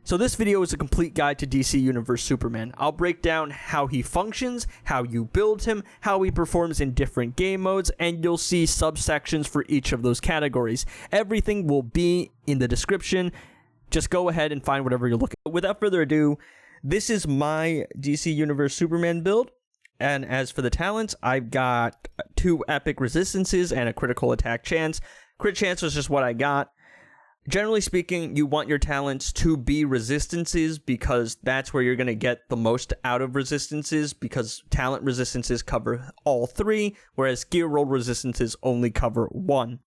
So this video is a complete guide to DC Universe Superman. I'll break down how he functions, how you build him, how he performs in different game modes, and you'll see subsections for each of those categories. Everything will be in the description. Just go ahead and find whatever you're looking for. Without further ado, this is my DC Universe Superman build. And as for the talents, I've got 2 epic resistances and a critical attack chance. Crit chance was just what I got. Generally speaking, you want your talents to be resistances because that's where you're going to get the most out of resistances, because talent resistances cover all 3, whereas gear roll resistances only cover 1.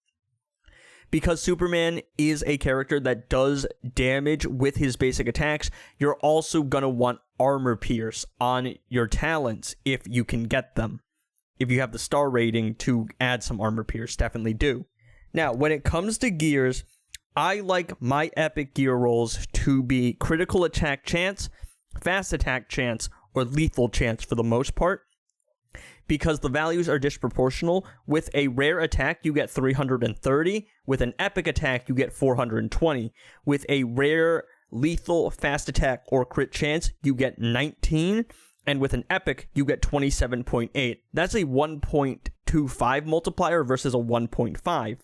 Because Superman is a character that does damage with his basic attacks, you're also going to want armor pierce on your talents if you can get them. If you have the star rating to add some armor pierce, definitely do. Now, when it comes to gears, I like my epic gear rolls to be critical attack chance, fast attack chance, or lethal chance for the most part, because the values are disproportional. With a rare attack, you get 330. With an epic attack, you get 420. With a rare, lethal, fast attack, or crit chance, you get 19. And with an epic, you get 27.8. That's a 1.25 multiplier versus a 1.5.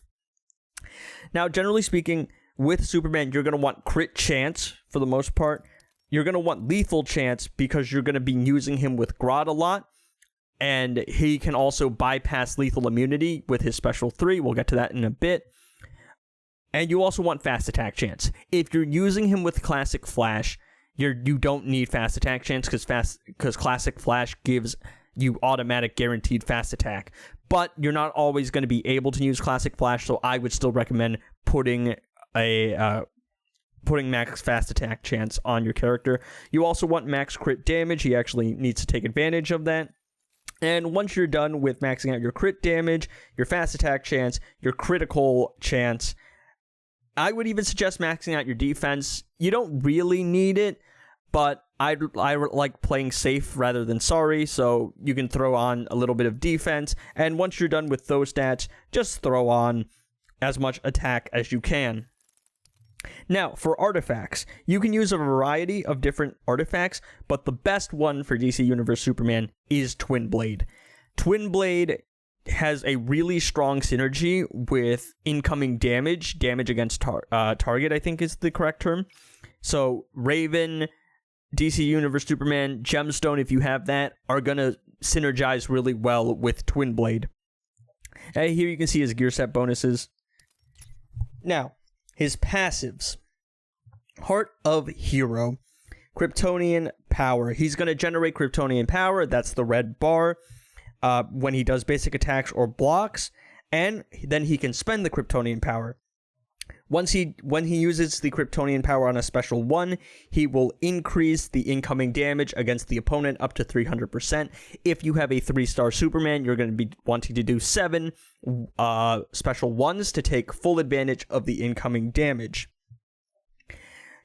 Now, generally speaking, with Superman, you're going to want crit chance for the most part. You're going to want lethal chance because you're going to be using him with Grodd a lot. And he can also bypass lethal immunity with his special 3. We'll get to that in a bit. And you also want fast attack chance. If you're using him with Classic Flash, you don't need fast attack chance because Classic Flash gives you automatic guaranteed fast attack. But you're not always going to be able to use Classic Flash, so I would still recommend putting max fast attack chance on your character. You also want max crit damage. He actually needs to take advantage of that. And once you're done with maxing out your crit damage, your fast attack chance, your critical chance, I would even suggest maxing out your defense. You don't really need it, but I like playing safe rather than sorry, so you can throw on a little bit of defense, and once you're done with those stats, just throw on as much attack as you can. Now, for artifacts, you can use a variety of different artifacts, but the best one for DC Universe Superman is Twin Blade. Twin Blade has a really strong synergy with incoming damage against target, I think is the correct term. So Raven, DC Universe Superman, Gemstone, if you have that, are going to synergize really well with Twin Blade. Here you can see his gear set bonuses. Now, his passives. Heart of Hero. Kryptonian Power. He's going to generate Kryptonian Power. That's the red bar. When he does basic attacks or blocks. And then he can spend the Kryptonian Power. When he uses the Kryptonian Power on a special 1, he will increase the incoming damage against the opponent up to 300%. If you have a 3-star Superman, you're going to be wanting to do 7 special 1s to take full advantage of the incoming damage.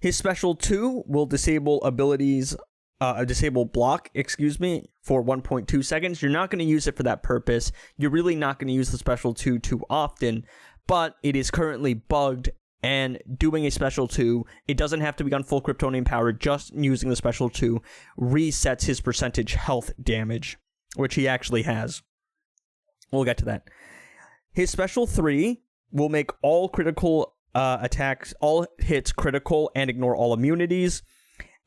His special 2 will disable abilities, disable block, for 1.2 seconds. You're not going to use it for that purpose. You're really not going to use the special 2 too often. But it is currently bugged, and doing a special 2, it doesn't have to be on full Kryptonian Power, just using the special 2 resets his percentage health damage, which he actually has. We'll get to that. His special 3 will make all critical attacks, all hits critical, and ignore all immunities.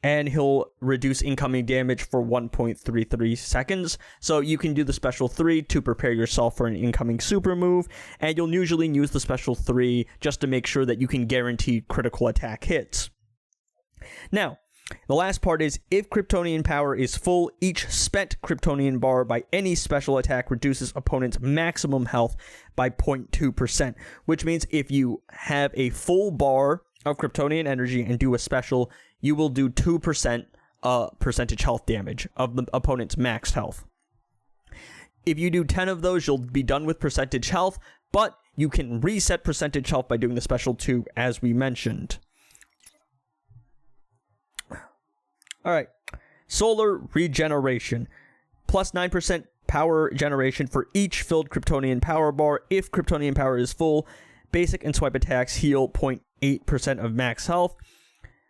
And he'll reduce incoming damage for 1.33 seconds. So you can do the special 3 to prepare yourself for an incoming super move, and you'll usually use the special 3 just to make sure that you can guarantee critical attack hits. Now, the last part is, if Kryptonian Power is full, each spent Kryptonian bar by any special attack reduces opponent's maximum health by 0.2%, which means if you have a full bar of Kryptonian energy and do a special, you will do 2% percentage health damage of the opponent's max health. If you do 10 of those, you'll be done with percentage health, but you can reset percentage health by doing the special 2, as we mentioned. Alright, Solar Regeneration. Plus 9% power generation for each filled Kryptonian power bar. If Kryptonian power is full, basic and swipe attacks heal 0.8% of max health.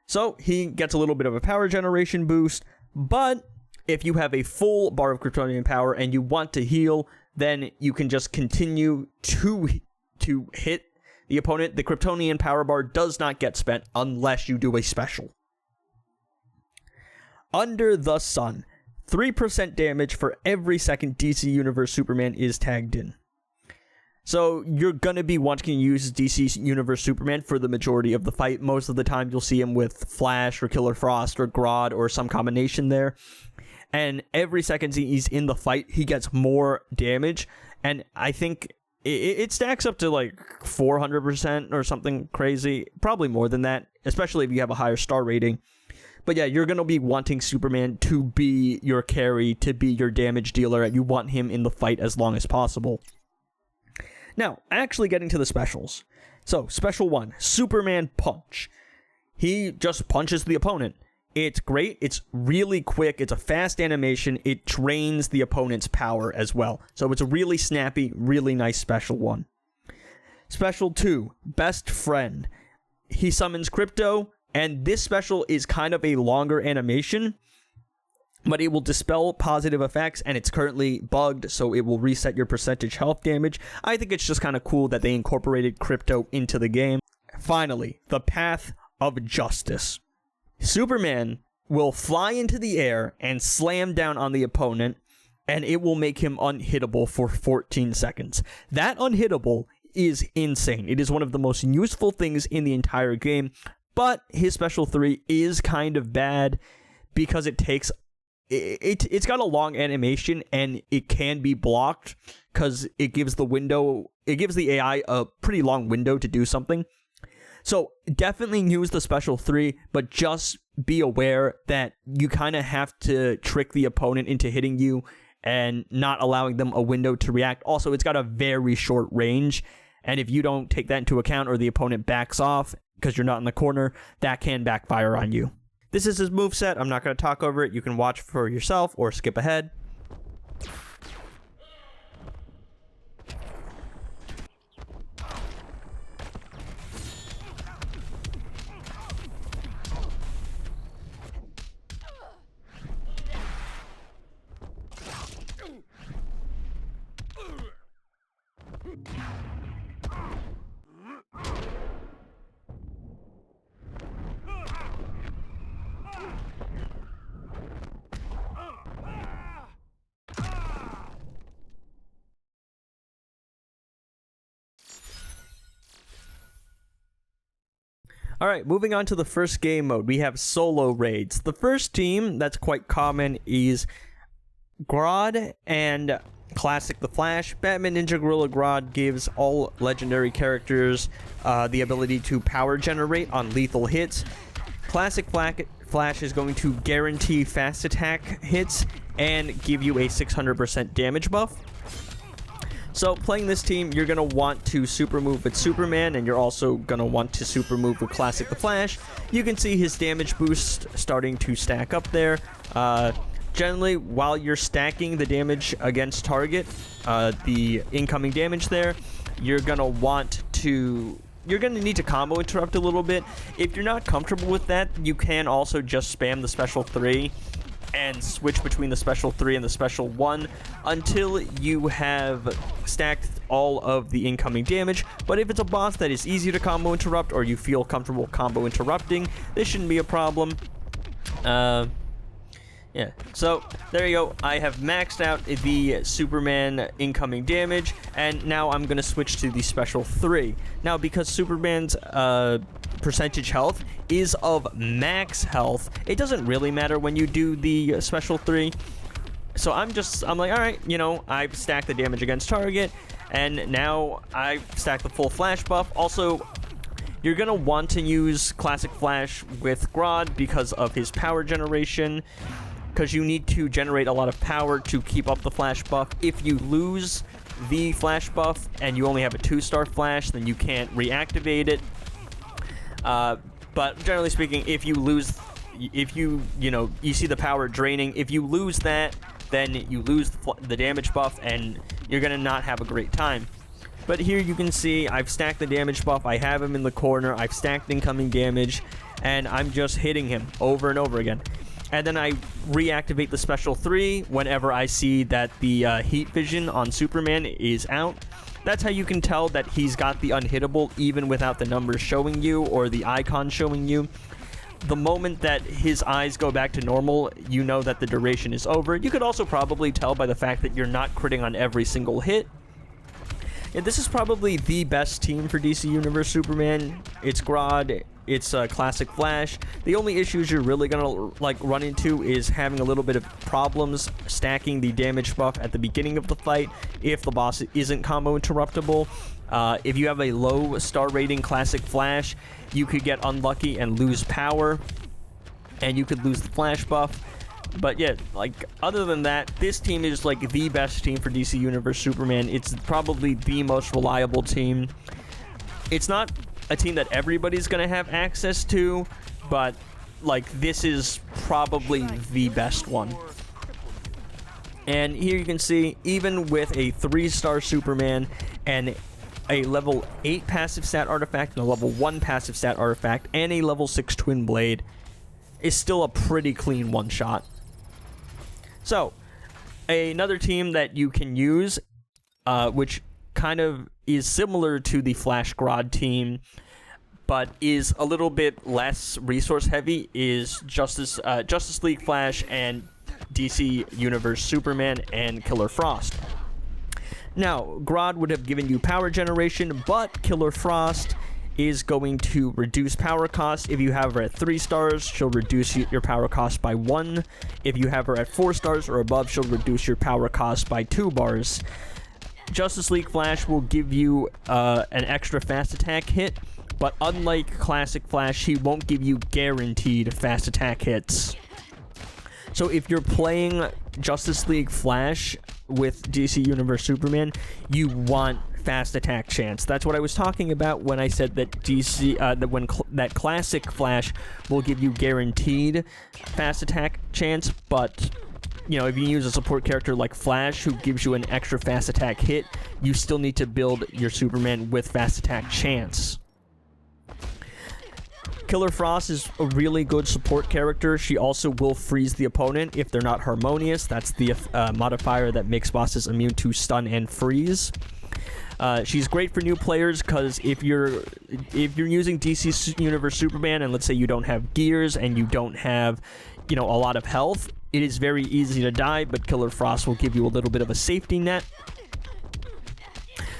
So he gets a little bit of a power generation boost, but if you have a full bar of Kryptonian power and you want to heal, then you can just continue to hit the opponent. The Kryptonian power bar does not get spent unless you do a special. Under the Sun, 3% damage for every second DC Universe Superman is tagged in. So you're going to be wanting to use DC Universe Superman for the majority of the fight. Most of the time you'll see him with Flash or Killer Frost or Grodd or some combination there. And every second he's in the fight, he gets more damage. And I think it stacks up to like 400% or something crazy. Probably more than that, especially if you have a higher star rating. But yeah, you're going to be wanting Superman to be your carry, to be your damage dealer. You want him in the fight as long as possible. Now, actually getting to the specials. So, Special 1, Superman Punch. He just punches the opponent. It's great. It's really quick. It's a fast animation. It drains the opponent's power as well. So, it's a really snappy, really nice Special 1. Special 2, Best Friend. He summons Crypto, and this special is kind of a longer animation, but it will dispel positive effects, and it's currently bugged, so it will reset your percentage health damage. I think it's just kind of cool that they incorporated Crypto into the game. Finally, the Path of Justice. Superman will fly into the air and slam down on the opponent, and it will make him unhittable for 14 seconds. That unhittable is insane. It is one of the most useful things in the entire game, but his Special 3 is kind of bad because it takes... It's got a long animation, and it can be blocked because it gives the AI a pretty long window to do something. So definitely use the Special 3, but just be aware that you kind of have to trick the opponent into hitting you and not allowing them a window to react. Also, it's got a very short range, and if you don't take that into account or the opponent backs off because you're not in the corner, that can backfire on you. This is his moveset. I'm not going to talk over it. You can watch for yourself or skip ahead. Alright, moving on to the first game mode, we have solo raids. The first team that's quite common is Grodd and Classic the Flash. Batman Ninja Gorilla Grodd gives all legendary characters the ability to power generate on lethal hits. Classic Flash is going to guarantee fast attack hits and give you a 600% damage buff. So playing this team, you're going to want to super move with Superman, and you're also going to want to super move with Classic the Flash. You can see his damage boost starting to stack up there. Generally, while you're stacking the damage against target, the incoming damage there, you're going to need to combo interrupt a little bit. If you're not comfortable with that, you can also just spam the Special 3 and switch between the Special 3 and the Special 1 until you have stacked all of the incoming damage. But if it's a boss that is easy to combo interrupt, or you feel comfortable combo interrupting, this shouldn't be a problem. Yeah, so there you go. I have maxed out the Superman incoming damage, and now I'm going to switch to the Special 3. Now, because Superman's percentage health is of max health, it doesn't really matter when you do the Special 3. So I'm like, alright, you know, I've stacked the damage against target, and now I stack the full Flash buff. Also, you're going to want to use Classic Flash with Grodd because of his power generation, because you need to generate a lot of power to keep up the Flash buff. If you lose the Flash buff and you only have a 2-star Flash, then you can't reactivate it. But generally speaking, if you see the power draining, if you lose that, then you lose the damage buff, and you're going to not have a great time. But here you can see I've stacked the damage buff, I have him in the corner, I've stacked incoming damage, and I'm just hitting him over and over again. And then I reactivate the special 3 whenever I see that the heat vision on Superman is out. That's how you can tell that he's got the unhittable even without the numbers showing you or the icon showing you. The moment that his eyes go back to normal, you know that the duration is over. You could also probably tell by the fact that you're not critting on every single hit. And this is probably the best team for DC Universe Superman. It's Grodd, it's Classic Flash. The only issues you're really gonna run into is having a little bit of problems stacking the damage buff at the beginning of the fight if the boss isn't combo interruptible. If you have a low star rating Classic Flash, you could get unlucky and lose power, and you could lose the Flash buff. But yeah, other than that, this team is the best team for DC Universe Superman. It's probably the most reliable team. It's not a team that everybody's gonna have access to, but this is probably the best one. And here you can see, even with a 3-star Superman and a level 8 passive stat artifact and a level 1 passive stat artifact and a level 6 twin blade, is still a pretty clean one-shot. So, another team that you can use, which kind of is similar to the Flash Grodd team, but is a little bit less resource heavy, is Justice League Flash and DC Universe Superman and Killer Frost. Now, Grodd would have given you power generation, but Killer Frost is going to reduce power cost. If you have her at 3 stars, she'll reduce your power cost by 1. If you have her at 4 stars or above, she'll reduce your power cost by 2 bars. Justice League Flash will give you an extra fast attack hit, but unlike Classic Flash, he won't give you guaranteed fast attack hits. So if you're playing Justice League Flash with DC Universe Superman, you want fast attack chance. That's what I was talking about when I said that that Classic Flash will give you guaranteed fast attack chance, but if you use a support character like Flash who gives you an extra fast attack hit, you still need to build your Superman with fast attack chance. Killer Frost is a really good support character. She also will freeze the opponent if they're not harmonious. That's the modifier that makes bosses immune to stun and freeze. She's great for new players because if you're using DC Universe Superman and let's say you don't have gears and you don't have a lot of health, it is very easy to die, but Killer Frost will give you a little bit of a safety net.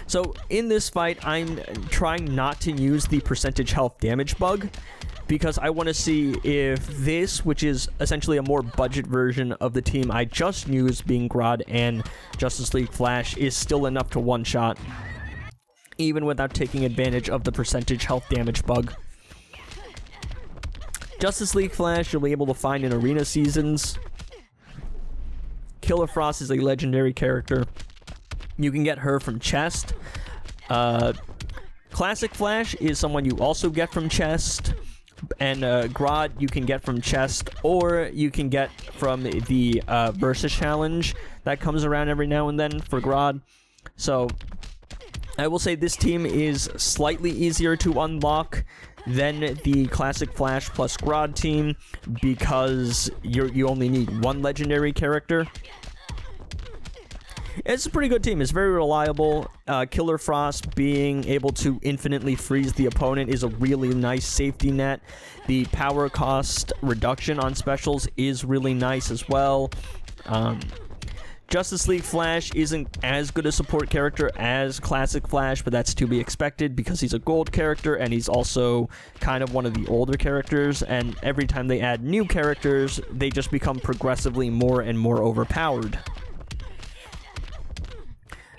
So in this fight, I'm trying not to use the percentage health damage bug because I want to see if this, which is essentially a more budget version of the team I just used, being Grodd and Justice League Flash, is still enough to one-shot, even without taking advantage of the percentage health damage bug. Justice League Flash you'll be able to find in arena seasons. Killer Frost is a legendary character. You can get her from chest. Classic Flash is someone you also get from chest. And Grodd you can get from chest, or you can get from the Versus Challenge that comes around every now and then for Grodd. So I will say this team is slightly easier to unlock than the Classic Flash plus Grodd team because you only need 1 legendary character. It's a pretty good team. It's very reliable. Killer Frost being able to infinitely freeze the opponent is a really nice safety net. The power cost reduction on specials is really nice as well. Justice League Flash isn't as good a support character as Classic Flash, but that's to be expected because he's a gold character and he's also kind of one of the older characters, and every time they add new characters, they just become progressively more and more overpowered.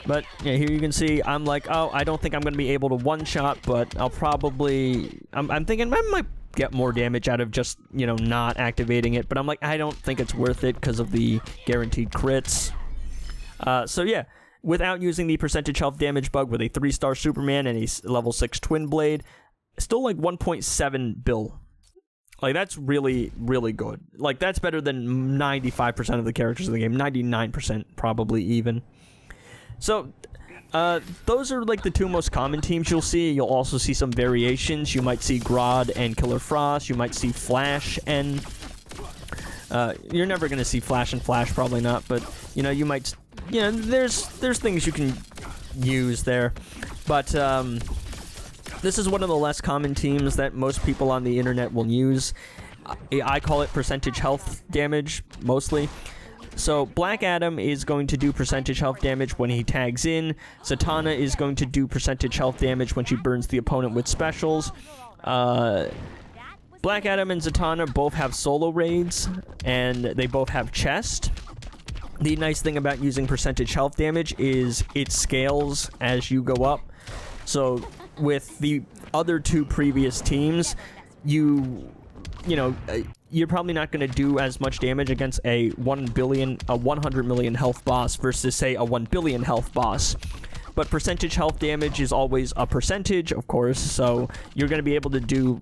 But yeah, here you can see I'm like, oh, I don't think I'm going to be able to one-shot, but I'll probably... I'm thinking I might get more damage out of just, not activating it, but I'm like, I don't think it's worth it because of the guaranteed crits. So yeah, without using the percentage health damage bug with a 3-star Superman and a level 6 twin blade, still 1.7 bill. That's really, really good. That's better than 95% of the characters in the game, 99% probably even. So, Those are like the two most common teams you'll see. You'll also see some variations. You might see Grodd and Killer Frost. You might see Flash and... you're never going to see Flash and Flash, probably not, but, you know, you might... You know, there's things you can use there. But, this is one of the less common teams that most people on the internet will use. I call it percentage health damage, mostly. So, Black Adam is going to do percentage health damage when he tags in. Zatanna is going to do percentage health damage when she burns the opponent with specials. Black Adam and Zatanna both have solo raids, and they both have chest. The nice thing about using percentage health damage is it scales as you go up. So, with the other two previous teams, you're probably not going to do as much damage against a 100 million health boss versus, say, a 1 billion health boss. But percentage health damage is always a percentage, of course, so you're going to be able to do,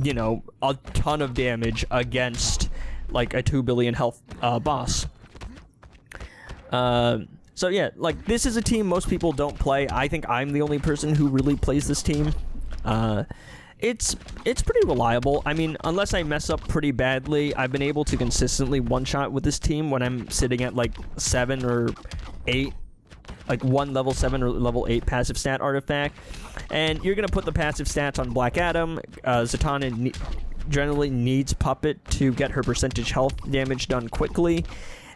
you know, a ton of damage against, like, a 2 billion health boss. So yeah, like, this is a team most people don't play. I think I'm the only person who really plays this team. It's pretty reliable. I mean, unless I mess up pretty badly, I've been able to consistently one-shot with this team when I'm sitting at, like, 7 or 8, like, one level 7 or level 8 passive stat artifact. And you're going to put the passive stats on Black Adam. Zatanna generally needs Puppet to get her percentage health damage done quickly.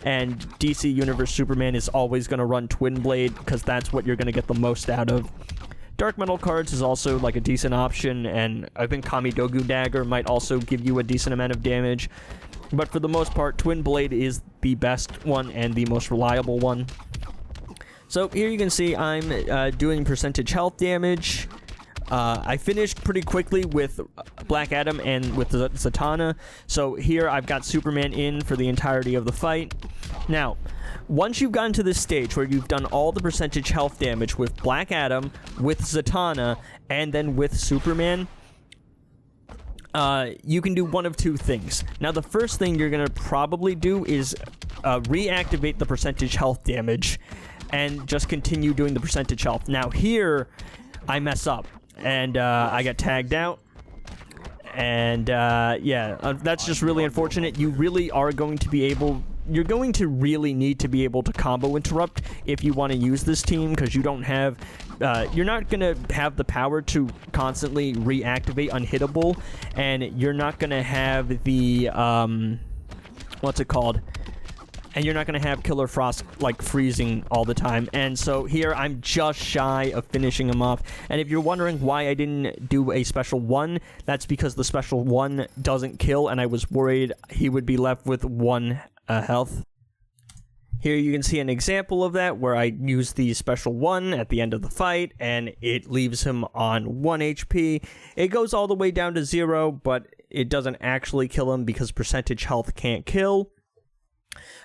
And DC Universe Superman is always going to run Twin Blade, because that's what you're going to get the most out of. Dark Metal cards is also, like, a decent option, and I think Kamidogu Dagger might also give you a decent amount of damage. But for the most part, Twin Blade is the best one and the most reliable one. So here you can see I'm doing percentage health damage. I finished pretty quickly with Black Adam and with Zatanna. So here I've got Superman in for the entirety of the fight. Now, once you've gotten to this stage where you've done all the percentage health damage with Black Adam, with Zatanna, and then with Superman, you can do one of two things. Now, the first thing you're going to probably do is reactivate the percentage health damage and just continue doing the percentage health. Now, here, I mess up, and I get tagged out. And, yeah, that's just really unfortunate. You really are going to be able... You're going to really need to be able to combo interrupt if you want to use this team, because you don't have... you're not going to have the power to constantly reactivate Unhittable, and you're not going to have the... what's it called? And you're not going to have Killer Frost, like, freezing all the time. And so here, I'm just shy of finishing him off. And if you're wondering why I didn't do a special 1, that's because the special 1 doesn't kill, and I was worried he would be left with 1 health. Here you can see an example of that, where I use the special 1 at the end of the fight, and it leaves him on 1 HP. It goes all the way down to 0, but it doesn't actually kill him because percentage health can't kill.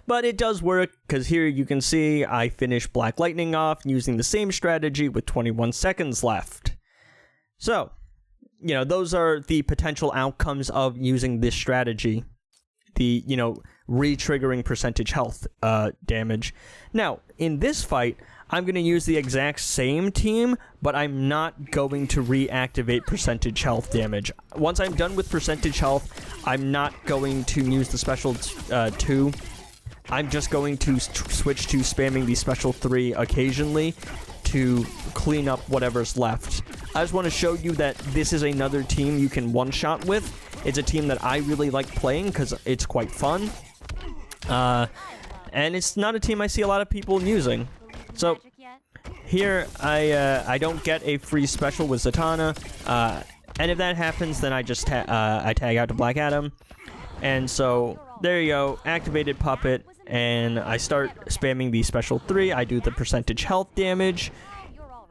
But it does work, because here you can see I finish Black Lightning off using the same strategy with 21 seconds left. So, you know, those are the potential outcomes of using this strategy. The, you know, re-triggering percentage health damage. Now, in this fight, I'm going to use the exact same team, but I'm not going to reactivate percentage health damage. Once I'm done with percentage health, I'm not going to use the special 2. I'm just going to switch to spamming the special 3 occasionally to clean up whatever's left. I just want to show you that this is another team you can one-shot with. It's a team that I really like playing because it's quite fun. And it's not a team I see a lot of people using. So, here, I don't get a free special with Zatanna. And if that happens, then I just I tag out to Black Adam. And so, there you go, activated Puppet, and I start spamming the special 3. I do the percentage health damage.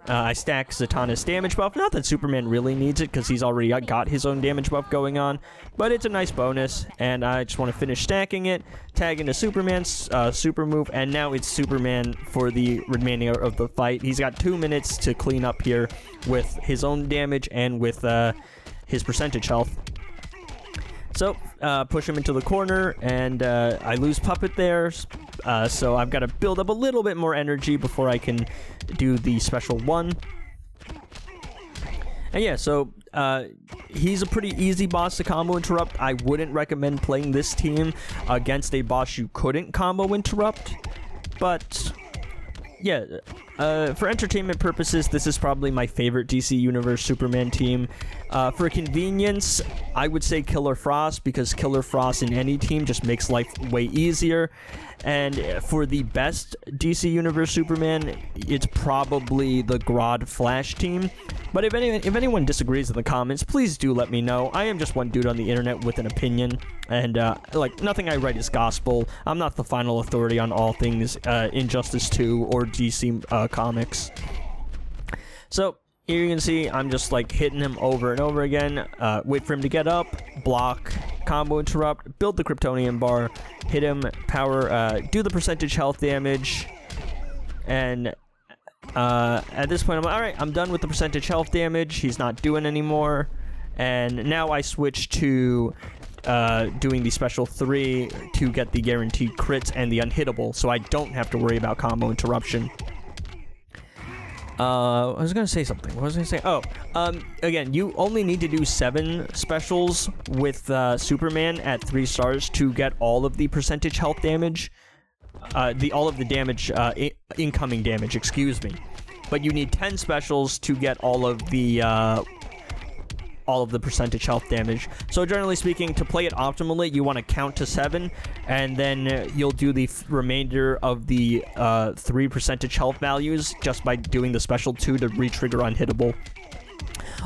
I stack Zatanna's damage buff. Not that Superman really needs it, because he's already got his own damage buff going on. But it's a nice bonus, and I just want to finish stacking it, tag into Superman's super move, and now it's Superman for the remaining of the fight. He's got 2 minutes to clean up here with his own damage and with his percentage health. So, push him into the corner, and I lose Puppet there. so I've got to build up a little bit more energy before I can do the special 1. And yeah, so he's a pretty easy boss to combo interrupt. I wouldn't recommend playing this team against a boss you couldn't combo interrupt, but yeah, for entertainment purposes, this is probably my favorite DC Universe Superman team. For convenience, I would say Killer Frost, because Killer Frost in any team just makes life way easier. And for the best DC Universe Superman, it's probably the Grodd Flash team. But if anyone disagrees in the comments, please do let me know. I am just one dude on the internet with an opinion, and like, nothing I write is gospel. I'm not the final authority on all things Injustice 2 or DC comics. So here you can see I'm just like hitting him over and over again. Wait for him to get up, block, combo interrupt, build the Kryptonian bar, hit him, power, do the percentage health damage, and at this point I'm like, alright, I'm done with the percentage health damage. He's not doing anymore. And now I switch to doing the special 3 to get the guaranteed crits and the unhittable, so I don't have to worry about combo interruption. I was gonna say something. What was I gonna say? Oh, again, you only need to do 7 specials with Superman at 3 stars to get all of the percentage health damage. All of the damage, incoming damage, excuse me. But you need 10 specials to get all of the percentage health damage. So generally speaking, to play it optimally, you want to count to 7, and then you'll do the remainder of the 3 percentage health values just by doing the special 2 to re-trigger unhittable.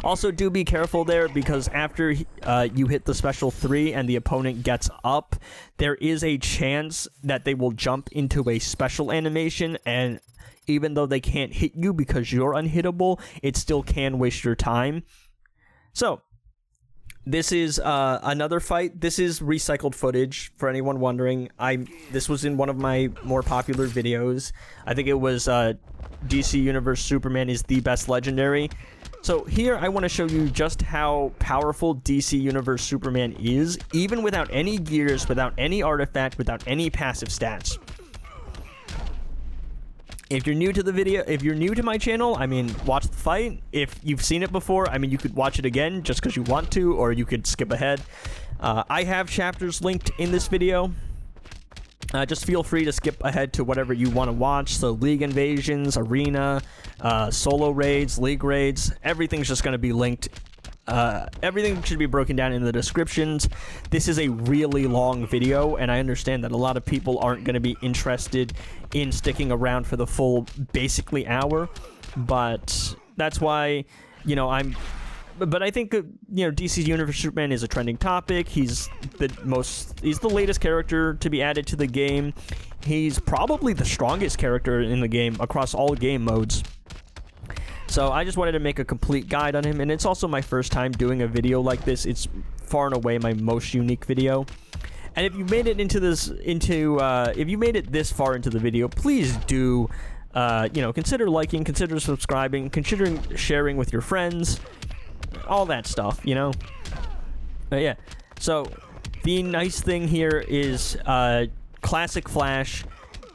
Also, do be careful there, because after you hit the special 3 and the opponent gets up, there is a chance that they will jump into a special animation, and even though they can't hit you because you're unhittable, it still can waste your time. So, this is another fight. This is recycled footage, for anyone wondering. This was in one of my more popular videos. I think it was DC Universe Superman is the best legendary. So here I want to show you just how powerful DC Universe Superman is, even without any gears, without any artifact, without any passive stats. If you're new to the video, if you're new to my channel, I mean, watch the fight. If you've seen it before, I mean, you could watch it again just because you want to, or you could skip ahead. I have chapters linked in this video. Just feel free to skip ahead to whatever you want to watch. So League Invasions, Arena, Solo Raids, League Raids, everything's just going to be linked. Everything should be broken down in the descriptions. This is a really long video, and I understand that a lot of people aren't going to be interested in sticking around for the full, basically, hour. But that's why, you know, But I think, you know, DC's Universe Superman is a trending topic. He's the latest character to be added to the game. He's probably the strongest character in the game across all game modes. So I just wanted to make a complete guide on him, and it's also my first time doing a video like this. It's far and away my most unique video. And if you made it if you made it this far into the video, please do, you know, consider liking, consider subscribing, consider sharing with your friends. All that stuff, you know? Yeah. So, the nice thing here is Classic Flash,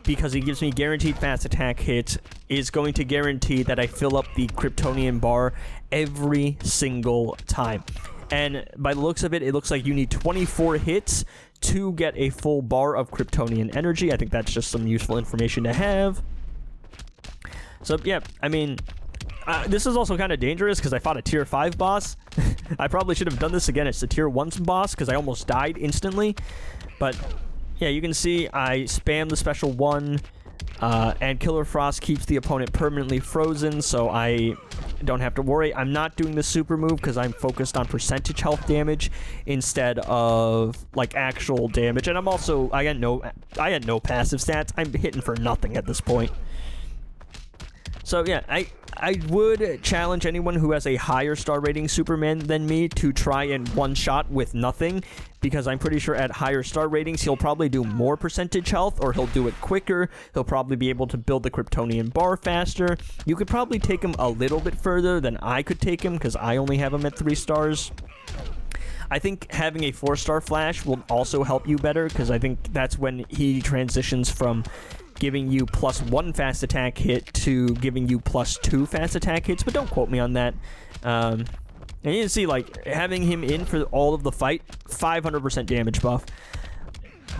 because he gives me guaranteed fast attack hits, is going to guarantee that I fill up the Kryptonian bar every single time. And by the looks of it, it looks like you need 24 hits to get a full bar of Kryptonian energy. I think that's just some useful information to have. So, yeah, I mean... this is also kind of dangerous because I fought a tier 5 boss. I probably should have done this again. It's the tier 1 boss because I almost died instantly. But yeah, you can see I spam the special 1, and Killer Frost keeps the opponent permanently frozen, so I don't have to worry. I'm not doing the super move because I'm focused on percentage health damage instead of like actual damage. And I'm also I had no passive stats. I'm hitting for nothing at this point. So yeah, I would challenge anyone who has a higher star rating Superman than me to try and one-shot with nothing, because I'm pretty sure at higher star ratings he'll probably do more percentage health, or he'll do it quicker. He'll probably be able to build the Kryptonian bar faster. You could probably take him a little bit further than I could take him, because I only have him at 3 stars. I think having a 4-star Flash will also help you better, because I think that's when he transitions from giving you +1 fast attack hit to giving you +2 fast attack hits, but don't quote me on that. And you can see, like, having him in for all of the fight, 500% damage buff.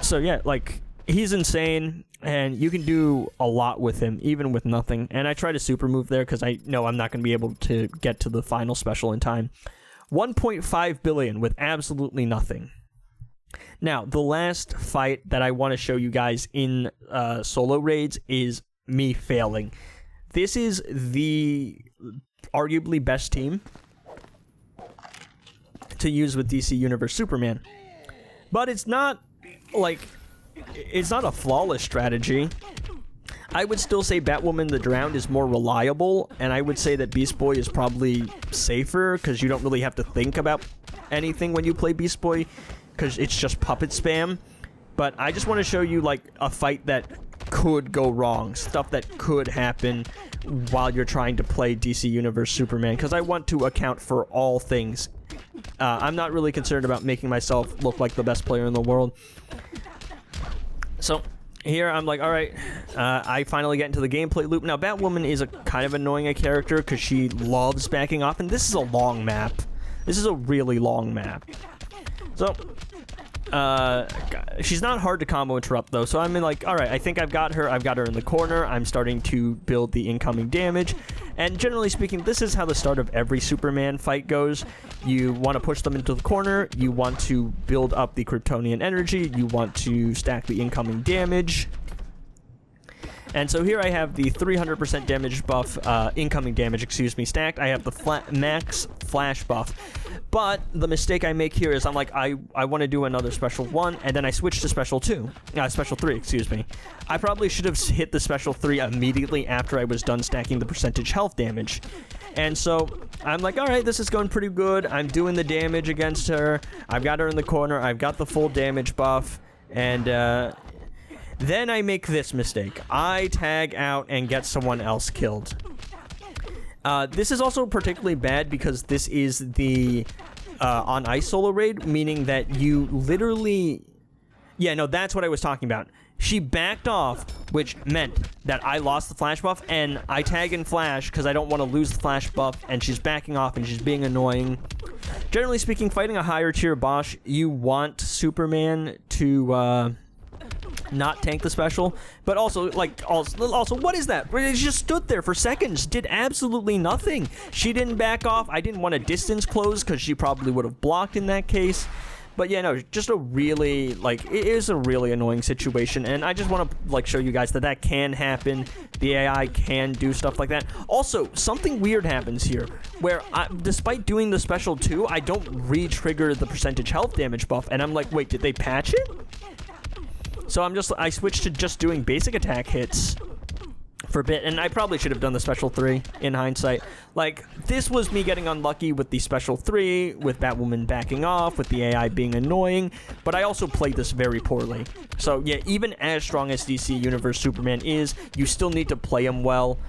So yeah, like, he's insane, and you can do a lot with him, even with nothing. And I tried a super move there because I know I'm not going to be able to get to the final special in time. 1.5 billion with absolutely nothing. Now, the last fight that I want to show you guys in solo raids is me failing. This is the arguably best team to use with DC Universe Superman. But it's not, like, it's not a flawless strategy. I would still say Batwoman the Drowned is more reliable, and I would say that Beast Boy is probably safer, because you don't really have to think about anything when you play Beast Boy, because it's just puppet spam. But I just want to show you, like, a fight that could go wrong, stuff that could happen while you're trying to play DC Universe Superman, because I want to account for all things. I'm not really concerned about making myself look like the best player in the world. So here I'm like, all right, I finally get into the gameplay loop. Now, Batwoman is a kind of annoying a character because she loves backing off, and this is a long map. This is a really long map. So she's not hard to combo interrupt, though. So I'm like, all right, I think I've got her. I've got her in the corner. I'm starting to build the incoming damage. And generally speaking, this is how the start of every Superman fight goes. You want to push them into the corner. You want to build up the Kryptonian energy. You want to stack the incoming damage. And so here I have the 300% damage buff, incoming damage, excuse me, stacked. I have the max flash buff. But the mistake I make here is I'm like, I want to do another special 1, and then I switch to special 2. Special 3, excuse me. I probably should have hit the special 3 immediately after I was done stacking the percentage health damage. And so I'm like, all right, this is going pretty good. I'm doing the damage against her. I've got her in the corner. I've got the full damage buff. And then I make this mistake. I tag out and get someone else killed. This is also particularly bad because this is the on ice solo raid, meaning that you literally... Yeah, no, that's what I was talking about. She backed off, which meant that I lost the flash buff, and I tag in flash because I don't want to lose the flash buff, and she's backing off and she's being annoying. Generally speaking, fighting a higher tier boss, you want Superman to not tank the special, but also, like, also, what is that? She just stood there for seconds, did absolutely nothing. She didn't back off. I didn't want to distance close because she probably would have blocked in that case. But yeah, no, just a really, like, it is a really annoying situation, and I just want to, like, show you guys that that can happen. The AI can do stuff like that. Also, something weird happens here, where despite doing the special 2, I don't re-trigger the percentage health damage buff, and I'm like, wait, did they patch it? So I switched to just doing basic attack hits for a bit, and I probably should have done the special 3 in hindsight. Like, this was me getting unlucky with the special 3, with Batwoman backing off, with the AI being annoying, but I also played this very poorly. So yeah, even as strong as DC Universe Superman is, you still need to play him well.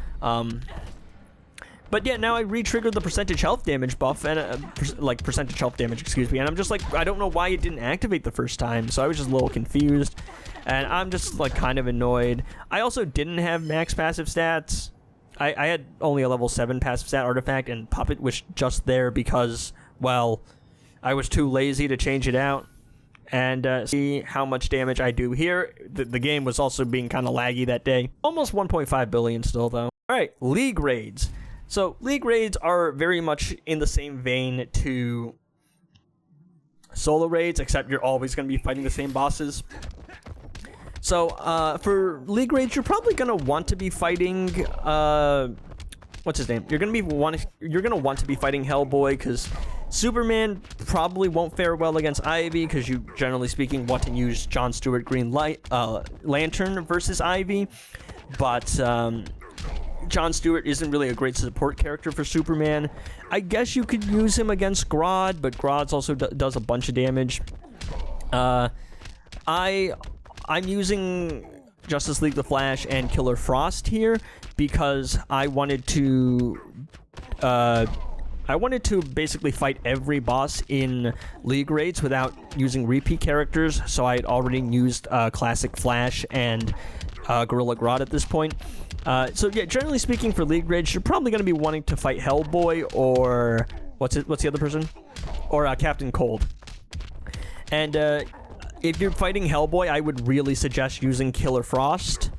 But yeah, now I re-triggered the percentage health damage buff, and percentage health damage, excuse me, and I'm just like, I don't know why it didn't activate the first time, so I was just a little confused, and I'm just, like, kind of annoyed. I also didn't have max passive stats. I had only a level 7 passive stat artifact, and Puppet was just there because, well, I was too lazy to change it out. And see how much damage I do here. The game was also being kind of laggy that day. Almost 1.5 billion still, though. Alright, League Raids. So, League Raids are very much in the same vein to solo raids, except you're always going to be fighting the same bosses. So, for League Raids, you're probably going to want to be fighting, what's his name? You're going to want to be fighting Hellboy, because Superman probably won't fare well against Ivy, because you, generally speaking, want to use John Stewart Green Lantern versus Ivy. But, John Stewart isn't really a great support character for Superman. I guess you could use him against Grodd, but Grodd also does a bunch of damage. I'm using Justice League the Flash and Killer Frost here because I wanted to I wanted to basically fight every boss in League raids without using repeat characters, so I had already used Classic Flash and Gorilla Grodd at this point. So yeah, generally speaking, for League raids, you're probably going to be wanting to fight Hellboy or what's the other person? Or Captain Cold. And if you're fighting Hellboy, I would really suggest using Killer Frost,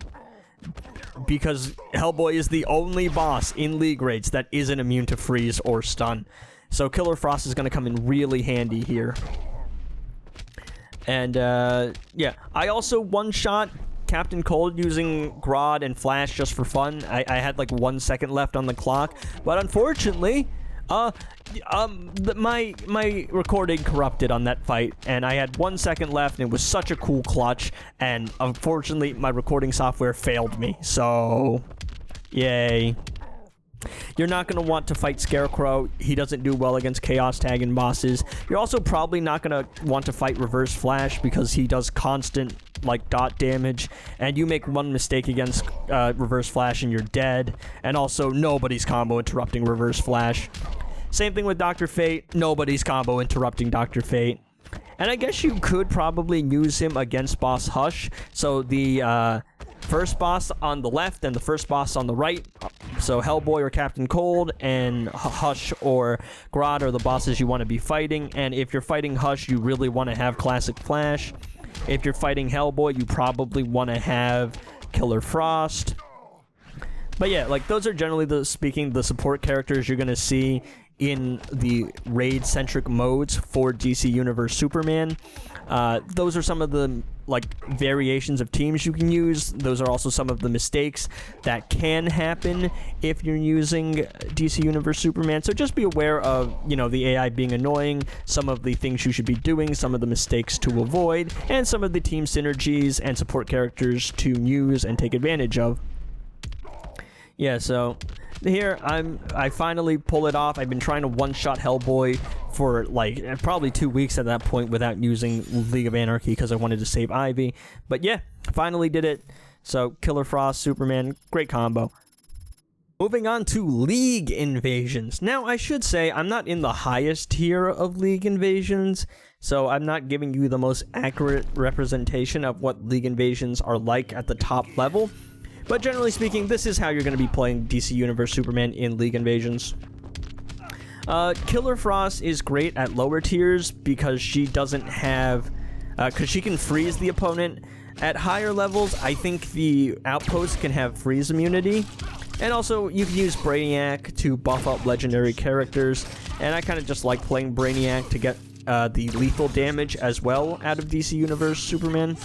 because Hellboy is the only boss in League raids that isn't immune to freeze or stun. So Killer Frost is going to come in really handy here. And yeah, I also one-shot Captain Cold using Grodd and Flash just for fun. I had like 1 second left on the clock, but unfortunately, my recording corrupted on that fight, and I had 1 second left, and it was such a cool clutch, and unfortunately, my recording software failed me, so yay. You're not going to want to fight Scarecrow. He doesn't do well against Chaos Tag and bosses. You're also probably not going to want to fight Reverse Flash because he does constant, like, dot damage, and you make one mistake against Reverse Flash and you're dead, and also nobody's combo interrupting Reverse Flash. Same thing with Dr. Fate. Nobody's combo interrupting Dr. Fate. And I guess you could probably use him against Boss Hush. So the first boss on the left and the first boss on the right. So Hellboy or Captain Cold and Hush or Grodd are the bosses you want to be fighting. And if you're fighting Hush, you really want to have Classic Flash. If you're fighting Hellboy, you probably want to have Killer Frost. But yeah, like, those are generally the support characters you're going to see in the raid-centric modes for DC Universe Superman. Those are some of the, like, variations of teams you can use. Those are also some of the mistakes that can happen if you're using DC Universe Superman. So just be aware of, you know, the AI being annoying, some of the things you should be doing, some of the mistakes to avoid, and some of the team synergies and support characters to use and take advantage of. Yeah, so here I finally pull it off. I've been trying to one-shot Hellboy for like probably 2 weeks at that point without using League of Anarchy because I wanted to save Ivy. But yeah, finally did it. So Killer Frost, Superman, great combo. Moving on to League invasions. Now, I should say I'm not in the highest tier of League invasions, so I'm not giving you the most accurate representation of what League invasions are like at the top level. But generally speaking, this is how you're going to be playing DC Universe Superman in League Invasions. Killer Frost is great at lower tiers because she doesn't have... because she can freeze the opponent. At higher levels, I think the Outpost can have freeze immunity. And also, you can use Brainiac to buff up legendary characters. And I kind of just like playing Brainiac to get the lethal damage as well out of DC Universe Superman.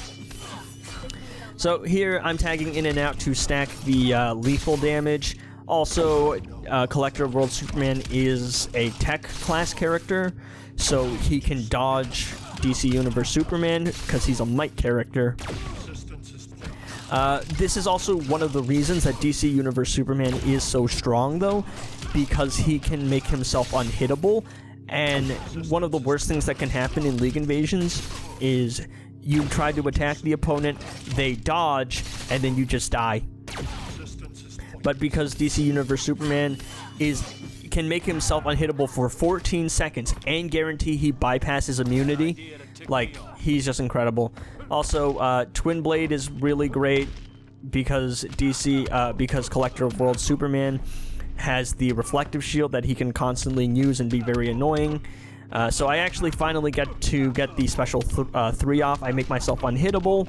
So here, I'm tagging in and out to stack the lethal damage. Also, Collector of Worlds Superman is a tech class character, so he can dodge DC Universe Superman because he's a might character. This is also one of the reasons that DC Universe Superman is so strong, though, because he can make himself unhittable. And one of the worst things that can happen in League Invasions is you try to attack the opponent, they dodge, and then you just die. But because DC Universe Superman can make himself unhittable for 14 seconds and guarantee he bypasses immunity, like, he's just incredible. Also, Twin Blade is really great because because Collector of Worlds Superman has the reflective shield that he can constantly use and be very annoying. So I actually finally get the special 3 off. I make myself unhittable.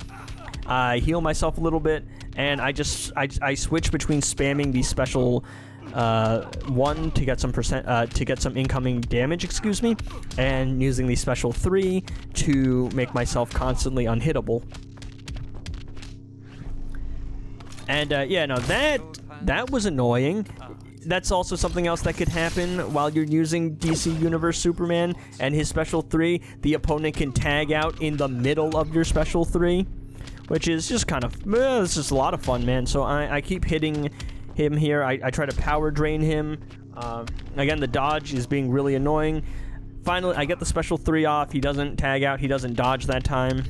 I heal myself a little bit, and I switch between spamming the special 1 to get some incoming damage, excuse me, and using the special 3 to make myself constantly unhittable. And yeah, no, that was annoying. That's also something else that could happen while you're using DC Universe Superman and his special 3. The opponent can tag out in the middle of your special 3, which is just kind of, it's just a lot of fun, man. So I keep hitting him here. I try to power drain him. Again, the dodge is being really annoying. Finally, I get the special 3 off. He doesn't tag out. He doesn't dodge that time.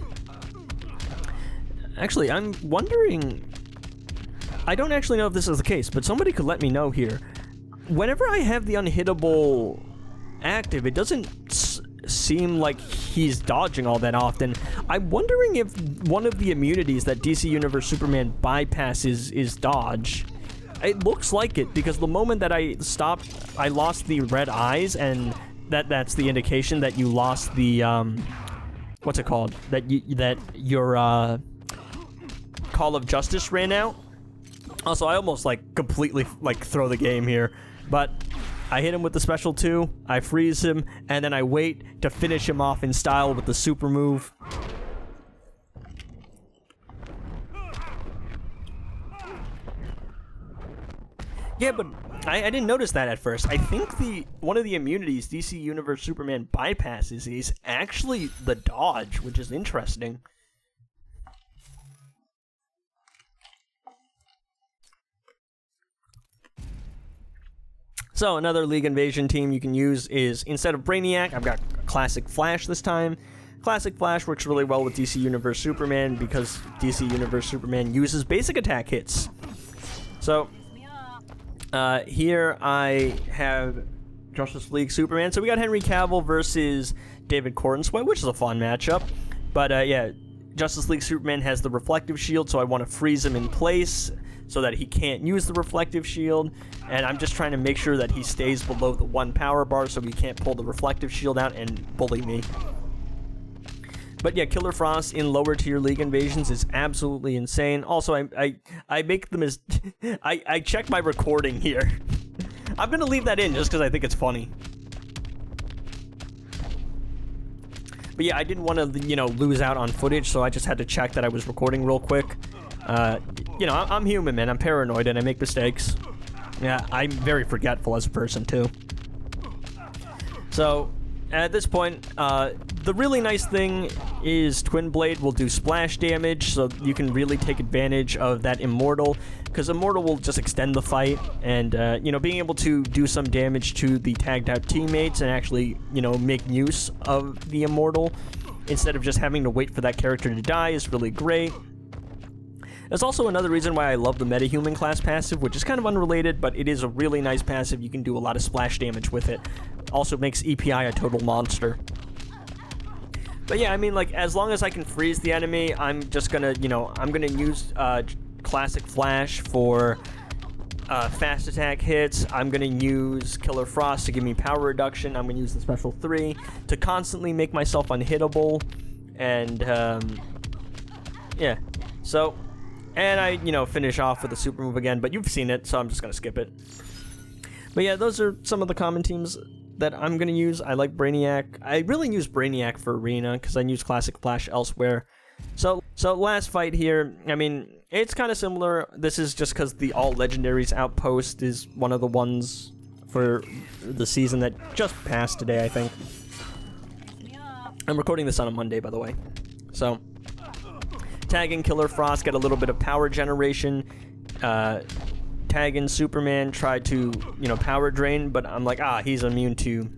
Actually, I'm wondering... I don't actually know if this is the case, but somebody could let me know here. whenever I have the unhittable active, it doesn't seem like he's dodging all that often. I'm wondering if one of the immunities that DC Universe Superman bypasses is dodge. It looks like it, because the moment that I stopped, I lost the red eyes, and that's the indication that you lost the, what's it called? That your Call of Justice ran out. Also, I almost, like, completely, like, throw the game here, but I hit him with the special 2, I freeze him, and then I wait to finish him off in style with the super move. Yeah, but I didn't notice that at first. I think one of the immunities DC Universe Superman bypasses is actually the dodge, which is interesting. So another League Invasion team you can use is, instead of Brainiac, I've got Classic Flash this time. Classic Flash works really well with DC Universe Superman because DC Universe Superman uses basic attack hits. So here I have Justice League Superman. So we got Henry Cavill versus David Corensway, which is a fun matchup. But yeah, Justice League Superman has the reflective shield, so I want to freeze him in place so that he can't use the reflective shield, and I'm just trying to make sure that he stays below the 1 power bar so he can't pull the reflective shield out and bully me. But yeah, Killer Frost in lower tier League Invasions is absolutely insane. Also, I make them as I check my recording here. I'm gonna leave that in just because I think it's funny. But yeah, I didn't want to, you know, lose out on footage, so I just had to check that I was recording real quick. You know, I'm human, man. I'm paranoid and I make mistakes. Yeah, I'm very forgetful as a person, too. So, at this point, the really nice thing is Twin Blade will do splash damage, so you can really take advantage of that Immortal, because Immortal will just extend the fight, and, you know, being able to do some damage to the tagged out teammates and actually, you know, make use of the Immortal, instead of just having to wait for that character to die, is really great. There's also another reason why I love the Metahuman class passive, which is kind of unrelated, but it is a really nice passive. You can do a lot of splash damage with it. Also makes EPI a total monster. But yeah, I mean, like, as long as I can freeze the enemy, I'm just gonna, you know, I'm gonna use Classic Flash for fast attack hits. I'm gonna use Killer Frost to give me power reduction. I'm gonna use the Special 3 to constantly make myself unhittable. And, yeah. So, and I, you know, finish off with a super move again, but you've seen it, so I'm just gonna skip it. But yeah, those are some of the common teams that I'm gonna use. I like Brainiac. I really use Brainiac for Arena, because I use Classic Flash elsewhere. So last fight here, I mean, it's kind of similar. This is just because the All Legendaries Outpost is one of the ones for the season that just passed today, I think. I'm recording this on a Monday, by the way. So, tagging Killer Frost, get a little bit of power generation. Tagging Superman, try to, you know, power drain, but I'm like, he's immune to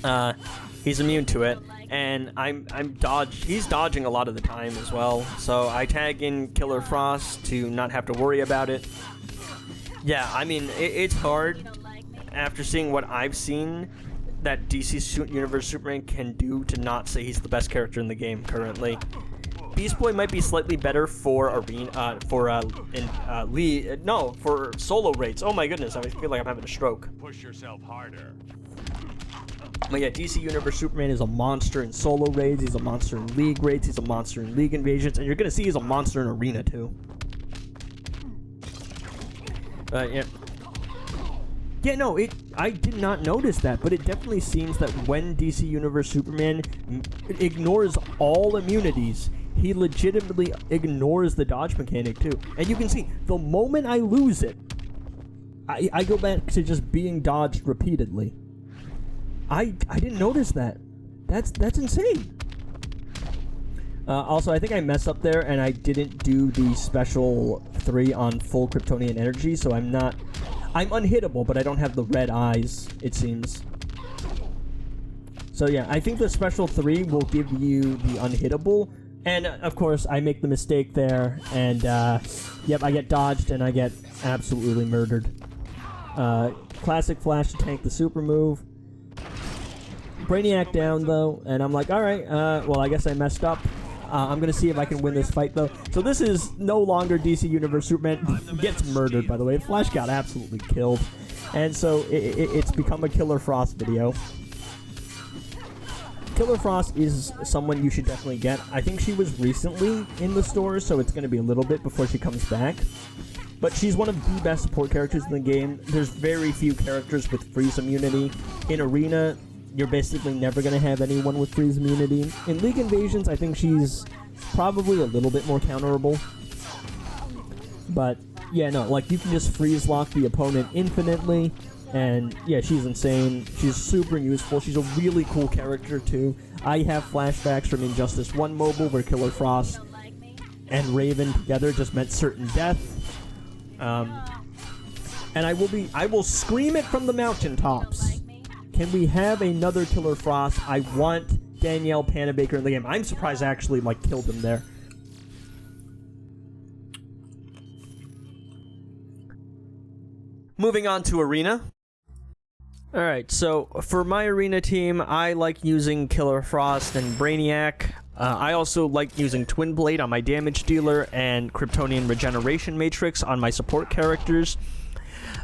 it. And he's dodging a lot of the time as well. So I tag in Killer Frost to not have to worry about it. Yeah, I mean, it's hard after seeing what I've seen that DC Universe Superman can do to not say he's the best character in the game currently. Beast Boy might be slightly better for arena, for solo raids. Oh my goodness, I feel like I'm having a stroke. Push yourself harder. But yeah, DC Universe Superman is a monster in solo raids, he's a monster in league raids, he's a monster in league invasions, and you're gonna see he's a monster in arena too. Yeah. Yeah, no, I did not notice that, but it definitely seems that when DC Universe Superman ignores all immunities, he legitimately ignores the dodge mechanic too. And you can see, the moment I lose it, I go back to just being dodged repeatedly. I didn't notice that. That's insane. Also, I think I messed up there and I didn't do the special 3 on full Kryptonian energy, so I'm unhittable, but I don't have the red eyes, it seems. So yeah, I think the special 3 will give you the unhittable, and of course I make the mistake there, and yep, I get dodged and I get absolutely murdered. Classic Flash to tank the super move. Brainiac down, though, and I'm like, alright, well, I guess I messed up. I'm going to see if I can win this fight, though. So this is no longer DC Universe Superman. Gets murdered, by the way. Flash got absolutely killed. And so it's become a Killer Frost video. Killer Frost is someone you should definitely get. I think she was recently in the stores, so it's going to be a little bit before she comes back. But she's one of the best support characters in the game. There's very few characters with freeze immunity. In Arena, you're basically never going to have anyone with freeze immunity. In League Invasions, I think she's probably a little bit more counterable. But, yeah, no, like, you can just freeze lock the opponent infinitely. And, yeah, she's insane. She's super useful. She's a really cool character, too. I have flashbacks from Injustice 1 Mobile where Killer Frost and Raven together just meant certain death. And I will scream it from the mountaintops. Can we have another Killer Frost? I want Danielle Panabaker in the game. I'm surprised I actually, like, killed him there. Moving on to Arena. Alright, so for my Arena team, I like using Killer Frost and Brainiac. I also like using Twin Blade on my damage dealer and Kryptonian Regeneration Matrix on my support characters.